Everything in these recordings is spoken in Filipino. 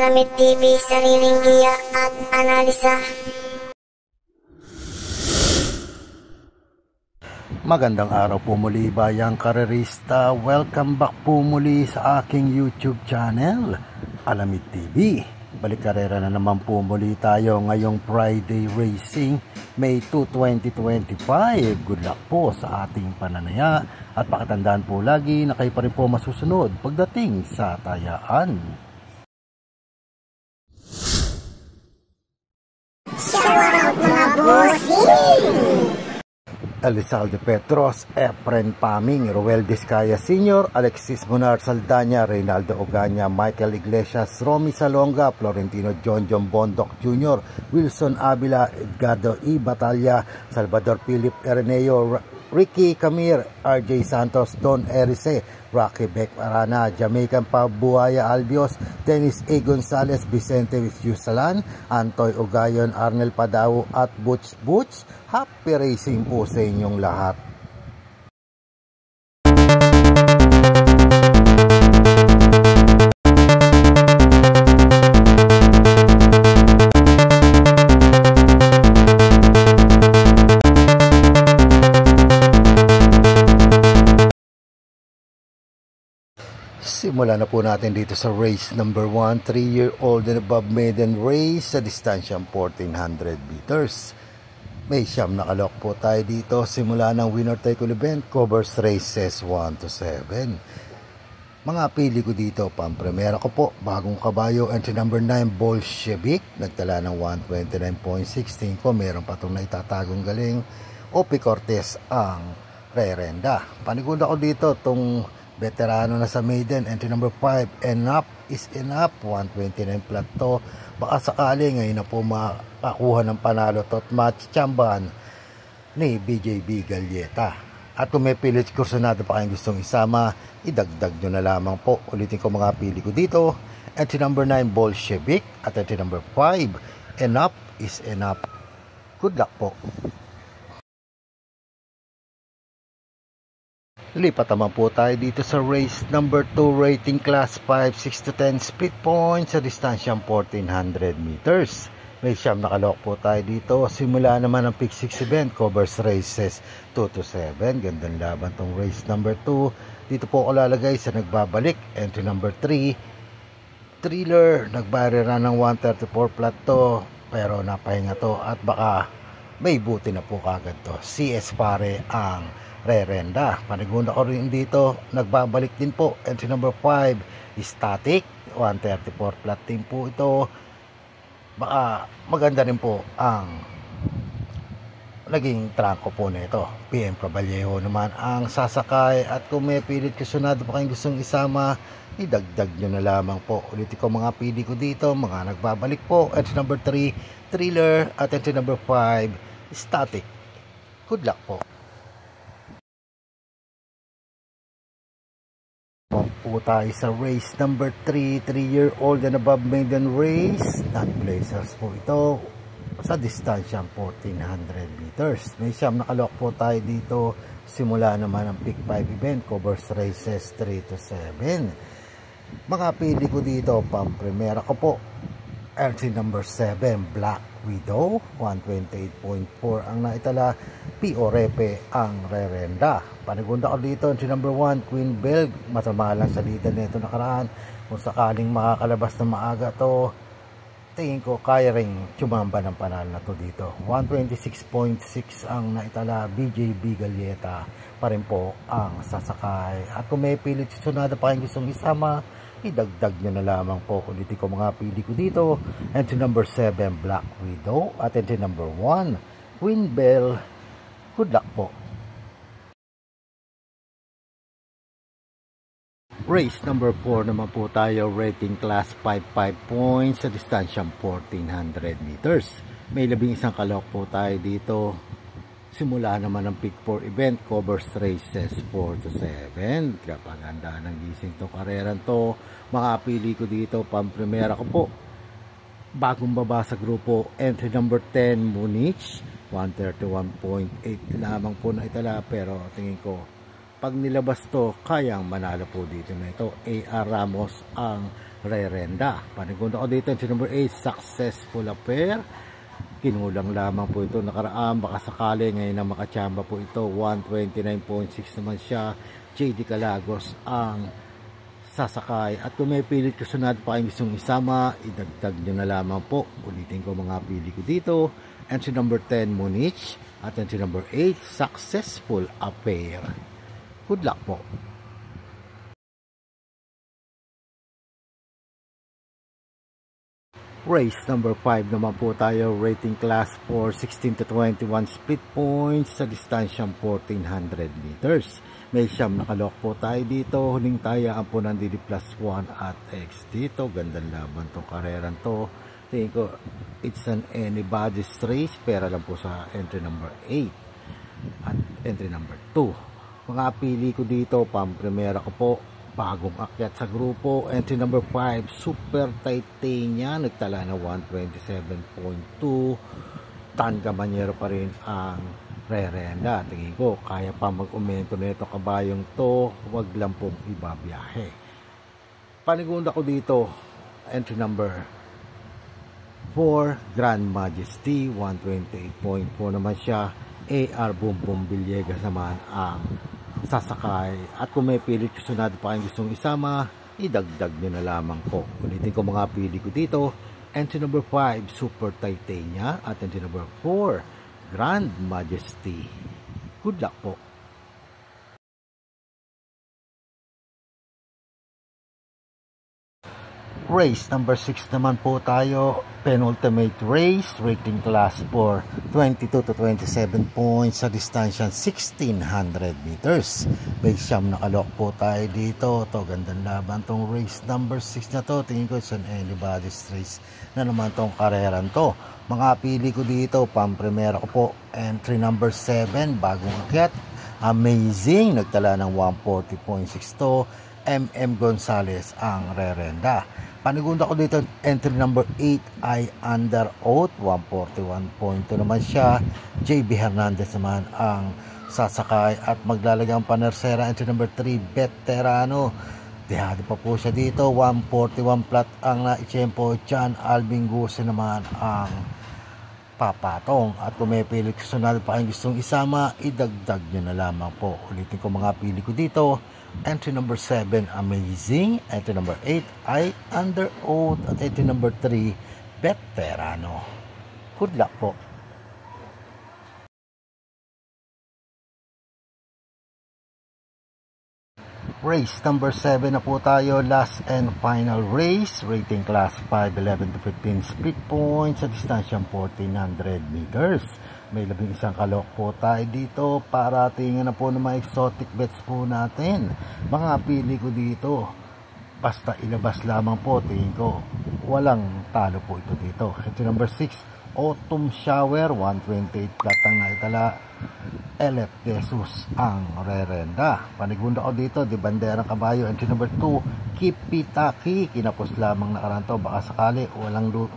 Alamid TV, sariling giya at analisa. Magandang araw po muli bayang karerista. Welcome back po muli sa aking YouTube channel, Alamid TV. Balik karera na naman po muli tayo ngayong Friday Racing, May 2, 2025. Good luck po sa ating pananaya at pakatandaan po lagi na kayo pa rin po masusunod pagdating sa tayaan. Shout out mga bossing! Elizalde Petros, Efren Paming, Roel Discaya Sr., Alexis Monar Saldaña, Reynaldo Ogaña, Michael Iglesias, Romy Salonga, Florentino John Bondoc Jr., Wilson Avila, Edgardo E. Batalla, Salvador Philip Erneo, Ricky Camir, RJ Santos, Don Erice, Rocky Beck Arana, Jamaican Pabuaya Albios, Dennis A. Gonzalez, Vicente Yusalan, Antoy Ugayon, Arnel Padao at Butch. Happy racing po sa inyong lahat. Simulan na po natin dito sa race number 1, 3-year-old and above maiden race sa distansyang 1400 meters. May siyam na kalok po tayo dito. Simula ng winner take all event, covers races 1 to 7. Mga pili ko dito, pampremera ko po, bagong kabayo, entry number 9, Bolshevik, nagtala ng 129.16 ko. Meron pa itong naitatagong galing, Opi Cortez ang rerenda. Panigod ako dito, itong veterano na sa maiden, entry number 5, Enough is Enough, 129 plat to. Baka sakali ngayon na po makakuha ng panalo tot match chamban ni BJB Galleta. At kung may pilit kursunado pa kayong gustong isama, idagdag nyo na lamang po. Ulitin ko mga pili ko dito, entry number 9, Bolshevik, at entry number 5, Enough is Enough. Good luck po. Lipat naman po tayo dito sa race number 2, rating class 5, 6 to 10 speed points sa distansyang 1400 meters. May siyam na kalok po tayo dito. Simula naman ang pick 6 event, covers races 2 to 7. Gandang laban tong race number 2. Dito po ako lalagay sa nagbabalik, entry number 3, Thriller, nagbarira ng 134 plat to, pero napahinga to at baka may buti na po kagad to. CS Pare ang rerenda. Panigunda ko rin dito, nagbabalik din po, entry number 5, Static, 134 plat din po ito. Baka maganda rin po ang naging trangko po nito. PM Caballejo naman ang sasakay at kung may pilit kasunado pa kayong gustong isama, idagdag nyo na lamang po. Ulitin ko mga pili ko dito, mga nagbabalik po, entry number 3, Thriller, at entry number 5, Static. Good luck po. Po tayo sa race number 3, 3-year-old and above maiden race, non-blazers po ito sa distansyang 1400 meters. May siyam na kalok po tayo dito. Simula naman ang pick 5 event, covers races 3 to 7. Mga pili ko dito, pampremera ko po, entry number 7, Black Widow, 128.4 ang naitala. P.O. Repe ang rerenda. Panigunda ko dito, entry number 1, Queen Bell, masama lang sa leader nito nakaraan. Kung sakaling makakalabas na maaga to, tingin ko kaya ring tsumamba ng panalo na to dito. 126.6 ang naitala. BJB Galleta pa rin po ang sasakay. At kung may pilit sunada pa kayong gustong isama, idagdag nyo na lamang po. Ulitin ko mga pili ko dito, entry number 7, Black Widow, at entry number 1, Queen Bell. Good luck po. Race number 4 naman po tayo, rating class 5 points sa distansyang 1400 meters. May 11 kalok po tayo dito. Simula naman ang pick 4 event, covers races 4 to 7. Kapaganda ng gising to kareran to. Mga pili ko dito, pampremera ko po, bagong baba sa grupo, entry number 10, Munich, 131.8 lamang po na itala, pero tingin ko pag nilabas to, kayang manalo po dito na ito. A.R. Ramos ang re-renda. Panigunda ko dito entry number 8, Successful Affair. Kinulang lamang po ito nakaraan, baka sakali ngayon na makachamba po ito. 129.6 naman siya. JD Calagos ang sasakay. At kung may pilit kasunod pa kayong gustong isama, idagdag nyo na lamang po. Ulitin ko mga pili ko dito. Entry number 10, Munich. At entry number 8, Successful Affair. Good luck po. Race number 5 naman po tayo, rating class for 16 to 21 split points sa distansyang 1400 meters. May siyam nakalok po tayo dito. Huling tayaan po ng DD plus 1 at X dito. Gandang laban tong kareran to. Tingin ko it's an anybody's race, pera lang po sa entry number 8 at entry number 2. Mga pili ko dito, pang-primera ko po, bagong akyat sa grupo. Entry number 5, Super Titania, nagtala na 127.2. Tan Caballero pa rin ang re-renda. Tingin ko kaya pa mag-umento nito kabayong to, wag lang pong ibabiyahe. Panigunda ko dito, entry number 4, Grand Majesty, 128.4 naman siya. AR Bumbong Villegas naman ang sasakay. At kung may pilit kasunod pa kayong gustong isama, idagdag nyo na lamang po. Ulitin ko mga pili ko dito. Entry number 5, Super Titania. At entry number 4, Grand Majesty. Good luck po. Race number 6 naman po tayo, penultimate race, rating class for 22 to 27 points sa distansya 1600 meters. May siyam nakalok po tayo dito. To gandang laban tong race number 6 na to. Tingin ko it's an anybody's race na naman tong kareran to. Mga pili ko dito, pang-primera ko po, entry number 7, bagong akyat, Amazing, nagtala ng 140.62. MM Gonzalez ang re-renda. Panigunda ko dito, entry number 8 ay Under Oath, 141.2 naman siya. JB Hernandez naman ang sasakay at maglalagang panersera. Entry number 3, Veterano. Dehado pa po siya dito, 141 flat ang naitsempo. John Alvin Guse naman ang papatong. At kung may pili kasunod pa kayong gustong isama, idagdag nyo na lamang po. Ulitin ko mga pili ko dito. Entry number 7, Amazing. Entry number 8 ay Under Oath. At entry number 3, Veterano. Good luck po. Race number 7 na po tayo, last and final race, rating class 5, 11 to 15 split points sa distansyang 1400 meters. May 11 kalok po tayo dito para tingnan na po ng mga exotic bets po natin. Mga pili ko dito, basta ilabas lamang po, tingin ko walang talo po ito dito. Ito number 6, Autumn Shower, 128 flat ang naitala. LF Jesus ang re-renda. Panigunda ko dito, Di Banderang Kabayo. Entry number 2, Kipitaki. Kinapos lamang nakaranto. Baka sakali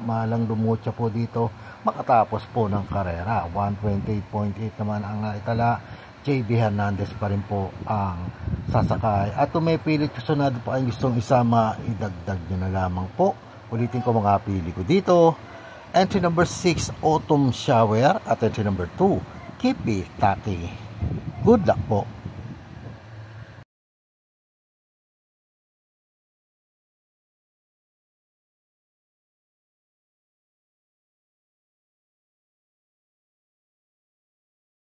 malang dumutya po dito makatapos po ng karera. 128.8 naman ang naitala. JB Hernandez pa rin po ang sasakay. At kung may pilit kasunod pa kayong gustong isama, idagdag nyo na lamang po. Ulitin ko mga pili ko dito. Entry number 6, Autumn Shower. At entry number 2, Kipitaki. Good luck po.